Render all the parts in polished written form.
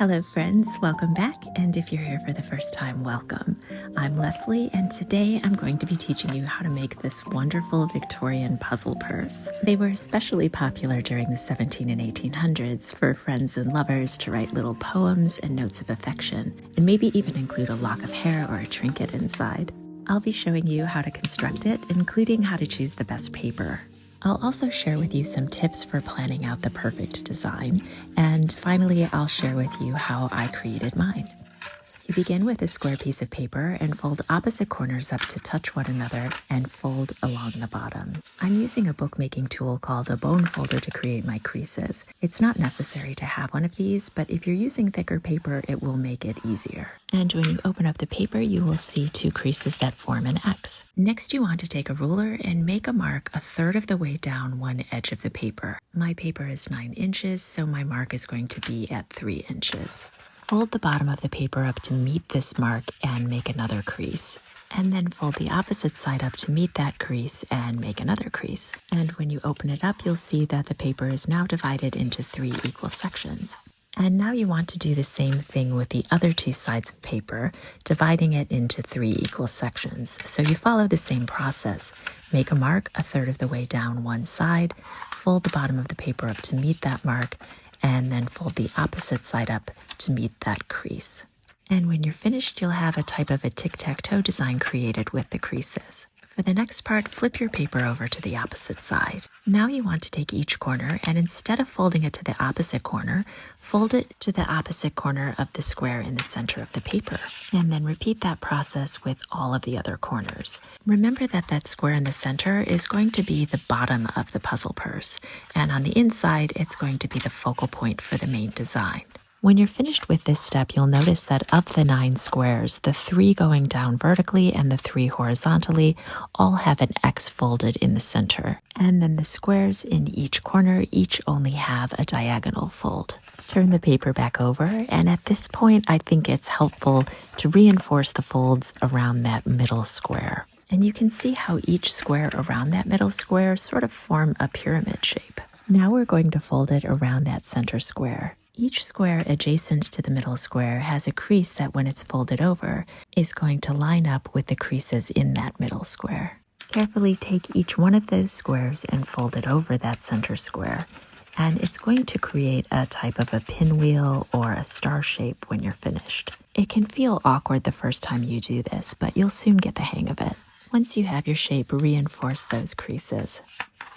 Hello friends, welcome back, and if you're here for the first time, welcome. I'm Leslie, and today I'm going to be teaching you how to make this wonderful Victorian puzzle purse. They were especially popular during the 17 and 1800s for friends and lovers to write little poems and notes of affection, and maybe even include a lock of hair or a trinket inside. I'll be showing you how to construct it, including how to choose the best paper. I'll also share with you some tips for planning out the perfect design, and finally I'll share with you how I created mine. You begin with a square piece of paper and fold opposite corners up to touch one another and fold along the bottom. I'm using a bookmaking tool called a bone folder to create my creases. It's not necessary to have one of these, but if you're using thicker paper, it will make it easier. And when you open up the paper, you will see two creases that form an X. Next, you want to take a ruler and make a mark a third of the way down one edge of the paper. My paper is 9 inches, so my mark is going to be at 3 inches. Fold the bottom of the paper up to meet this mark and make another crease. And then fold the opposite side up to meet that crease and make another crease. And when you open it up, you'll see that the paper is now divided into 3 equal sections. And now you want to do the same thing with the other 2 sides of paper, dividing it into 3 equal sections. So you follow the same process. Make a mark a third of the way down one side, fold the bottom of the paper up to meet that mark, and then fold the opposite side up to meet that crease. And when you're finished, you'll have a type of a tic-tac-toe design created with the creases. For the next part, flip your paper over to the opposite side. Now you want to take each corner and instead of folding it to the opposite corner, fold it to the opposite corner of the square in the center of the paper. And then repeat that process with all of the other corners. Remember that that square in the center is going to be the bottom of the puzzle purse, and on the inside, it's going to be the focal point for the main design. When you're finished with this step, you'll notice that of the 9 squares, the 3 going down vertically and the 3 horizontally all have an X folded in the center. And then the squares in each corner each only have a diagonal fold. Turn the paper back over, and at this point, I think it's helpful to reinforce the folds around that middle square. And you can see how each square around that middle square sort of form a pyramid shape. Now we're going to fold it around that center square. Each square adjacent to the middle square has a crease that when it's folded over is going to line up with the creases in that middle square. Carefully take each one of those squares and fold it over that center square, and it's going to create a type of a pinwheel or a star shape when you're finished. It can feel awkward the first time you do this, but you'll soon get the hang of it. Once you have your shape, reinforce those creases.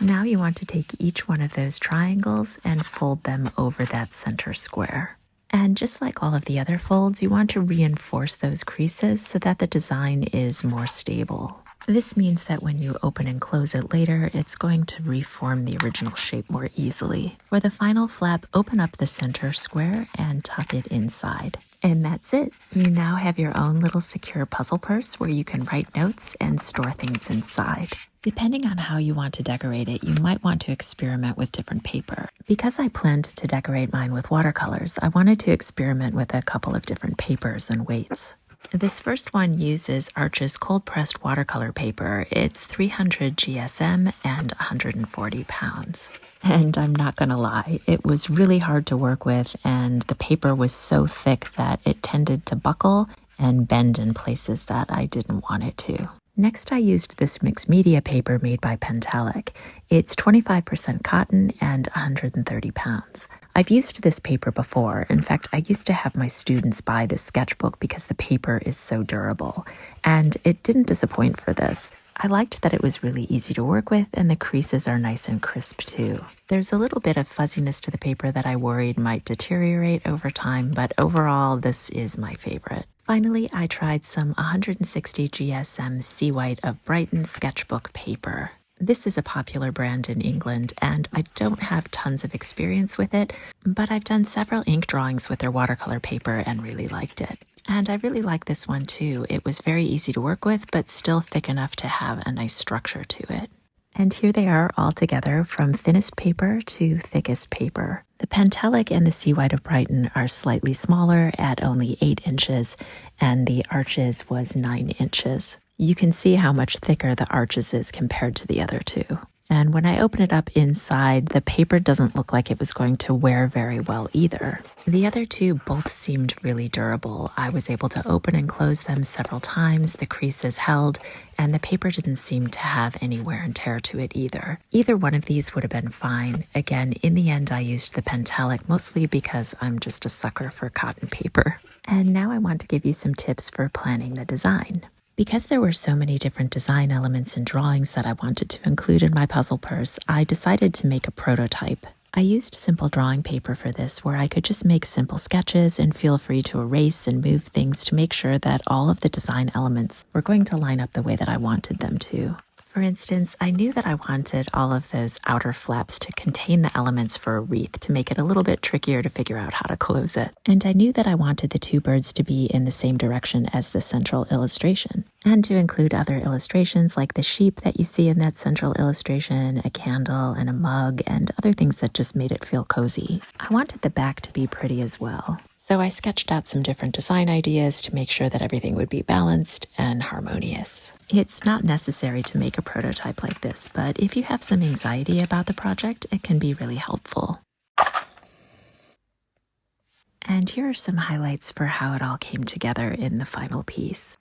Now you want to take each one of those triangles and fold them over that center square. And just like all of the other folds, you want to reinforce those creases so that the design is more stable. This means that when you open and close it later, it's going to reform the original shape more easily. For the final flap, open up the center square and tuck it inside. And that's it. You now have your own little secure puzzle purse where you can write notes and store things inside. Depending on how you want to decorate it, you might want to experiment with different paper. Because I planned to decorate mine with watercolors, I wanted to experiment with a couple of different papers and weights. This first one uses Arches cold-pressed watercolor paper. It's 300 GSM and 140 pounds. And I'm not gonna lie, it was really hard to work with, and the paper was so thick that it tended to buckle and bend in places that I didn't want it to. Next, I used this mixed media paper made by Pentalic. It's 25% cotton and 130 pounds. I've used this paper before. In fact, I used to have my students buy this sketchbook because the paper is so durable. And it didn't disappoint for this. I liked that it was really easy to work with, and the creases are nice and crisp too. There's a little bit of fuzziness to the paper that I worried might deteriorate over time, but overall, this is my favorite. Finally, I tried some 160 GSM Sea White of Brighton sketchbook paper. This is a popular brand in England, and I don't have tons of experience with it, but I've done several ink drawings with their watercolor paper and really liked it. And I really like this one too. It was very easy to work with, but still thick enough to have a nice structure to it. And here they are all together, from thinnest paper to thickest paper. The Pentalic and the Sea White of Brighton are slightly smaller at only 8 inches, and the Arches was 9 inches. You can see how much thicker the Arches is compared to the other two. And when I open it up inside, the paper doesn't look like it was going to wear very well either. The other two both seemed really durable. I was able to open and close them several times, the creases held, and the paper didn't seem to have any wear and tear to it either. Either one of these would have been fine. Again, in the end, I used the Pentalic mostly because I'm just a sucker for cotton paper. And now I want to give you some tips for planning the design. Because there were so many different design elements and drawings that I wanted to include in my puzzle purse, I decided to make a prototype. I used simple drawing paper for this, where I could just make simple sketches and feel free to erase and move things to make sure that all of the design elements were going to line up the way that I wanted them to. For instance, I knew that I wanted all of those outer flaps to contain the elements for a wreath to make it a little bit trickier to figure out how to close it. And I knew that I wanted the two birds to be in the same direction as the central illustration, and to include other illustrations like the sheep that you see in that central illustration, a candle and a mug, and other things that just made it feel cozy. I wanted the back to be pretty as well. So I sketched out some different design ideas to make sure that everything would be balanced and harmonious. It's not necessary to make a prototype like this, but if you have some anxiety about the project, it can be really helpful. And here are some highlights for how it all came together in the final piece.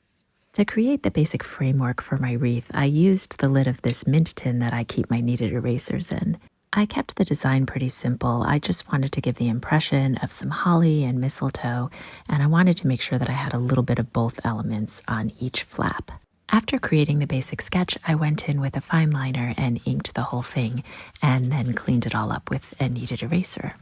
To create the basic framework for my wreath, I used the lid of this mint tin that I keep my kneaded erasers in. I kept the design pretty simple. I just wanted to give the impression of some holly and mistletoe, and I wanted to make sure that I had a little bit of both elements on each flap. After creating the basic sketch, I went in with a fine liner and inked the whole thing, and then cleaned it all up with a kneaded eraser.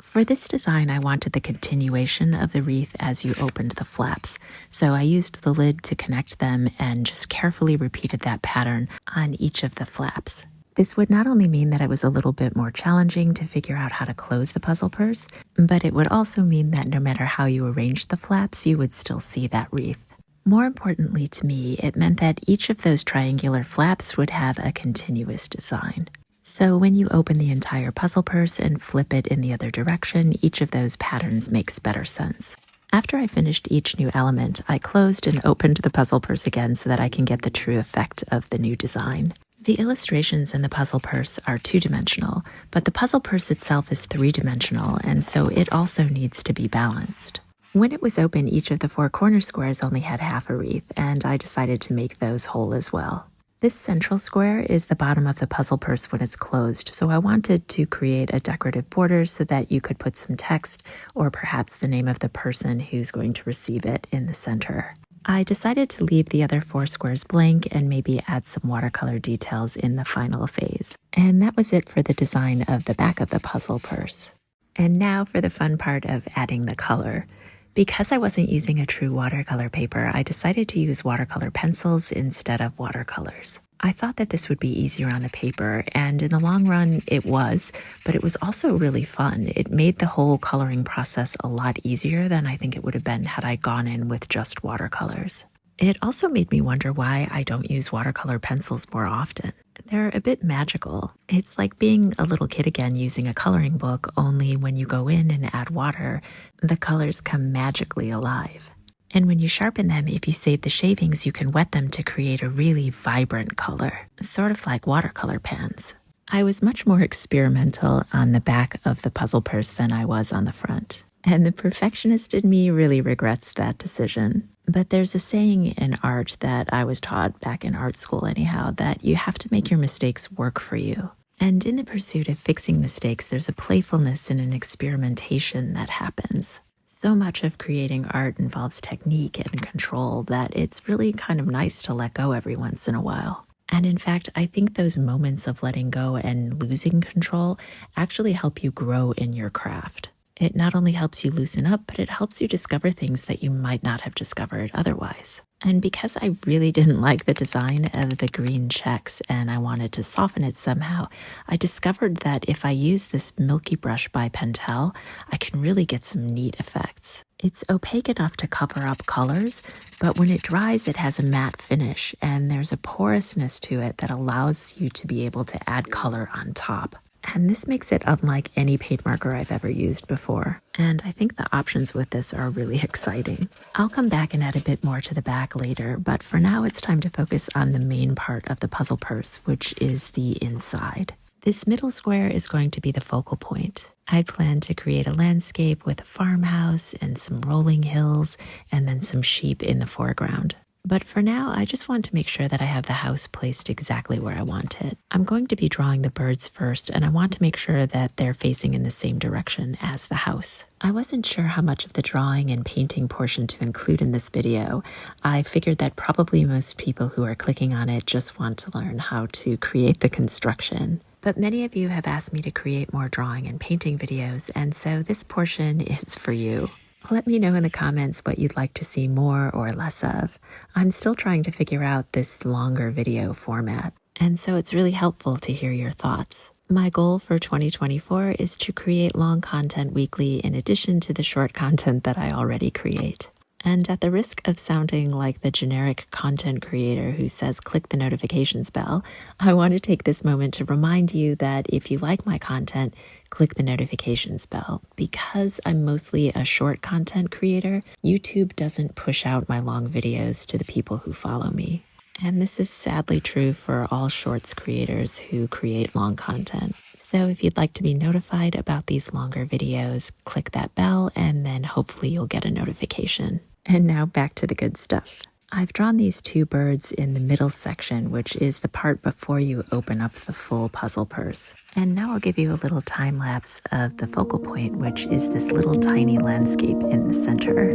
For this design, I wanted the continuation of the wreath as you opened the flaps, so I used the lid to connect them and just carefully repeated that pattern on each of the flaps. This would not only mean that it was a little bit more challenging to figure out how to close the puzzle purse, but it would also mean that no matter how you arranged the flaps, you would still see that wreath. More importantly to me, it meant that each of those triangular flaps would have a continuous design. So when you open the entire puzzle purse and flip it in the other direction, each of those patterns makes better sense. After I finished each new element, I closed and opened the puzzle purse again so that I can get the true effect of the new design. The illustrations in the puzzle purse are two-dimensional, but the puzzle purse itself is three-dimensional, and so it also needs to be balanced. When it was open, each of the four corner squares only had half a wreath, and I decided to make those whole as well. This central square is the bottom of the puzzle purse when it's closed, so I wanted to create a decorative border so that you could put some text or perhaps the name of the person who's going to receive it in the center. I decided to leave the other four squares blank and maybe add some watercolor details in the final phase. And that was it for the design of the back of the puzzle purse. And now for the fun part of adding the color. Because I wasn't using a true watercolor paper, I decided to use watercolor pencils instead of watercolors. I thought that this would be easier on the paper, and in the long run it was, but it was also really fun. It made the whole coloring process a lot easier than I think it would have been had I gone in with just watercolors. It also made me wonder why I don't use watercolor pencils more often. They're a bit magical. It's like being a little kid again using a coloring book, only when you go in and add water, the colors come magically alive. And when you sharpen them, if you save the shavings, you can wet them to create a really vibrant color, sort of like watercolor pans. I was much more experimental on the back of the puzzle purse than I was on the front. And the perfectionist in me really regrets that decision. But there's a saying in art that I was taught back in art school anyhow, that you have to make your mistakes work for you. And in the pursuit of fixing mistakes, there's a playfulness and an experimentation that happens. So much of creating art involves technique and control that it's really kind of nice to let go every once in a while. And in fact, I think those moments of letting go and losing control actually help you grow in your craft. It not only helps you loosen up, but it helps you discover things that you might not have discovered otherwise. And because I really didn't like the design of the green checks and I wanted to soften it somehow, I discovered that if I use this Milky brush by Pentel, I can really get some neat effects. It's opaque enough to cover up colors, but when it dries, it has a matte finish, and there's a porousness to it that allows you to be able to add color on top. And this makes it unlike any paint marker I've ever used before. And I think the options with this are really exciting. I'll come back and add a bit more to the back later, but for now it's time to focus on the main part of the puzzle purse, which is the inside. This middle square is going to be the focal point. I plan to create a landscape with a farmhouse and some rolling hills and then some sheep in the foreground. But for now, I just want to make sure that I have the house placed exactly where I want it. I'm going to be drawing the birds first, and I want to make sure that they're facing in the same direction as the house. I wasn't sure how much of the drawing and painting portion to include in this video. I figured that probably most people who are clicking on it just want to learn how to create the construction. But many of you have asked me to create more drawing and painting videos, and so this portion is for you. Let me know in the comments what you'd like to see more or less of. I'm still trying to figure out this longer video format, and so it's really helpful to hear your thoughts. My goal for 2024 is to create long content weekly in addition to the short content that I already create. And at the risk of sounding like the generic content creator who says click the notifications bell, I want to take this moment to remind you that if you like my content, click the notifications bell. Because I'm mostly a short content creator, YouTube doesn't push out my long videos to the people who follow me. And this is sadly true for all shorts creators who create long content. So if you'd like to be notified about these longer videos, click that bell and then hopefully you'll get a notification. And now back to the good stuff. I've drawn these two birds in the middle section, which is the part before you open up the full puzzle purse. And now I'll give you a little time lapse of the focal point, which is this little tiny landscape in the center.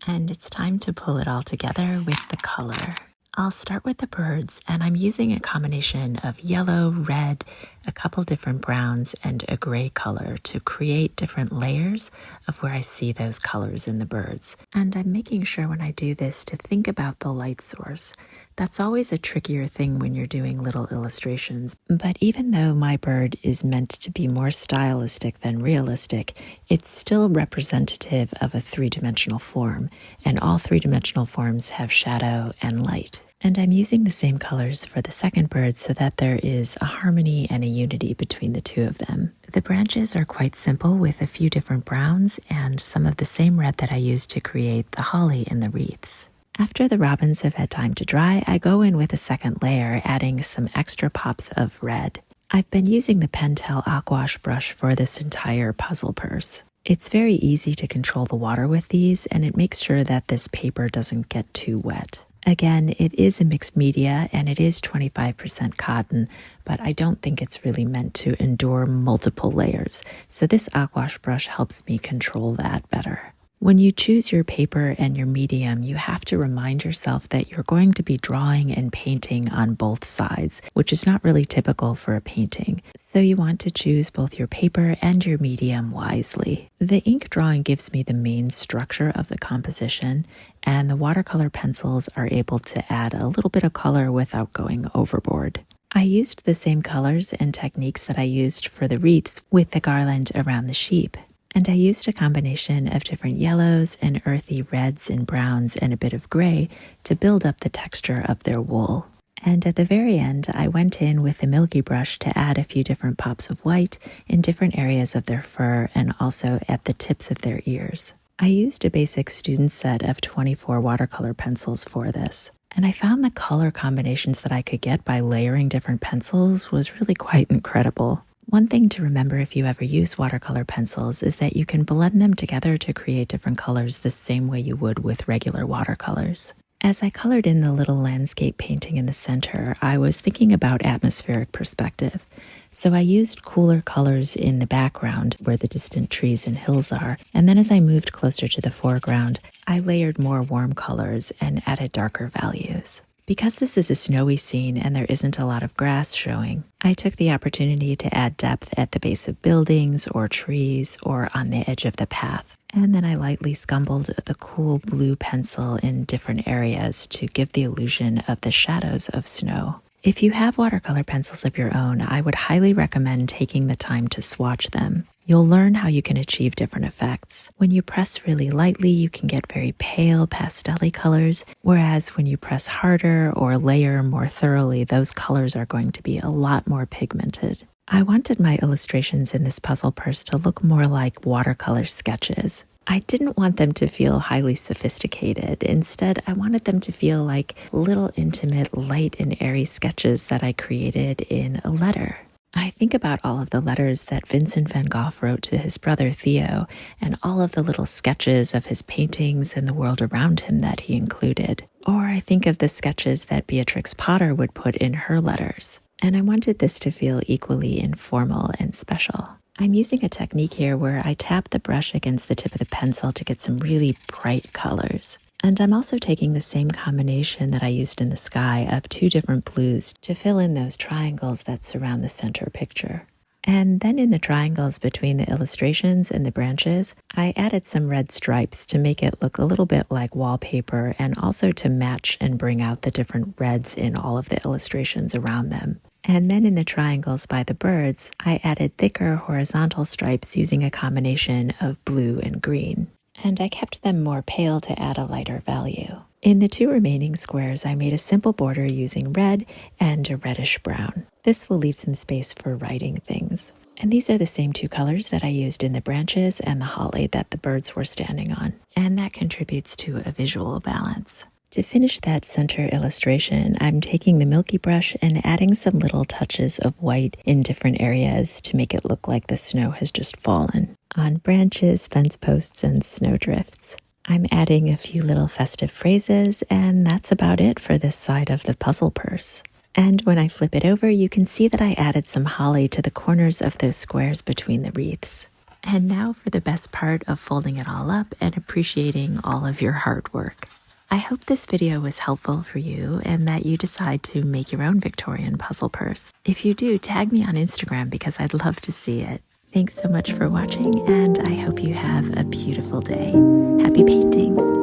And it's time to pull it all together with the color. I'll start with the birds, and I'm using a combination of yellow, red, a couple different browns, and a gray color to create different layers of where I see those colors in the birds. And I'm making sure when I do this to think about the light source. That's always a trickier thing when you're doing little illustrations, but even though my bird is meant to be more stylistic than realistic, it's still representative of a three-dimensional form, and all three-dimensional forms have shadow and light. And I'm using the same colors for the second bird so that there is a harmony and a unity between the two of them. The branches are quite simple with a few different browns and some of the same red that I used to create the holly in the wreaths. After the robins have had time to dry, I go in with a second layer, adding some extra pops of red. I've been using the Pentel Aquash brush for this entire puzzle purse. It's very easy to control the water with these, and it makes sure that this paper doesn't get too wet. Again, it is a mixed media and it is 25% cotton, but I don't think it's really meant to endure multiple layers. So this aquash brush helps me control that better. When you choose your paper and your medium, you have to remind yourself that you're going to be drawing and painting on both sides, which is not really typical for a painting. So you want to choose both your paper and your medium wisely. The ink drawing gives me the main structure of the composition, and the watercolor pencils are able to add a little bit of color without going overboard. I used the same colors and techniques that I used for the wreaths with the garland around the sheep. And I used a combination of different yellows and earthy reds and browns and a bit of gray to build up the texture of their wool. And at the very end, I went in with the milky brush to add a few different pops of white in different areas of their fur and also at the tips of their ears. I used a basic student set of 24 watercolor pencils for this. And I found the color combinations that I could get by layering different pencils was really quite incredible. One thing to remember if you ever use watercolor pencils is that you can blend them together to create different colors the same way you would with regular watercolors. As I colored in the little landscape painting in the center, I was thinking about atmospheric perspective. So I used cooler colors in the background where the distant trees and hills are, and then as I moved closer to the foreground, I layered more warm colors and added darker values. Because this is a snowy scene and there isn't a lot of grass showing, I took the opportunity to add depth at the base of buildings or trees or on the edge of the path. And then I lightly scumbled the cool blue pencil in different areas to give the illusion of the shadows of snow. If you have watercolor pencils of your own, I would highly recommend taking the time to swatch them. You'll learn how you can achieve different effects. When you press really lightly, you can get very pale, pastel-y colors, whereas when you press harder or layer more thoroughly, those colors are going to be a lot more pigmented. I wanted my illustrations in this puzzle purse to look more like watercolor sketches. I didn't want them to feel highly sophisticated. Instead, I wanted them to feel like little intimate, light and airy sketches that I created in a letter. I think about all of the letters that Vincent van Gogh wrote to his brother Theo and all of the little sketches of his paintings and the world around him that he included. Or I think of the sketches that Beatrix Potter would put in her letters. And I wanted this to feel equally informal and special. I'm using a technique here where I tap the brush against the tip of the pencil to get some really bright colors. And I'm also taking the same combination that I used in the sky of two different blues to fill in those triangles that surround the center picture. And then in the triangles between the illustrations and the branches, I added some red stripes to make it look a little bit like wallpaper and also to match and bring out the different reds in all of the illustrations around them. And then in the triangles by the birds, I added thicker horizontal stripes using a combination of blue and green. And I kept them more pale to add a lighter value. In the two remaining squares, I made a simple border using red and a reddish brown. This will leave some space for writing things. And these are the same two colors that I used in the branches and the holly that the birds were standing on. And that contributes to a visual balance. To finish that center illustration, I'm taking the milky brush and adding some little touches of white in different areas to make it look like the snow has just fallen on branches, fence posts, and snowdrifts. I'm adding a few little festive phrases, and that's about it for this side of the puzzle purse. And when I flip it over, you can see that I added some holly to the corners of those squares between the wreaths. And now for the best part of folding it all up and appreciating all of your hard work. I hope this video was helpful for you and that you decide to make your own Victorian puzzle purse. If you do, tag me on Instagram because I'd love to see it. Thanks so much for watching, and I hope you have a beautiful day. Happy painting!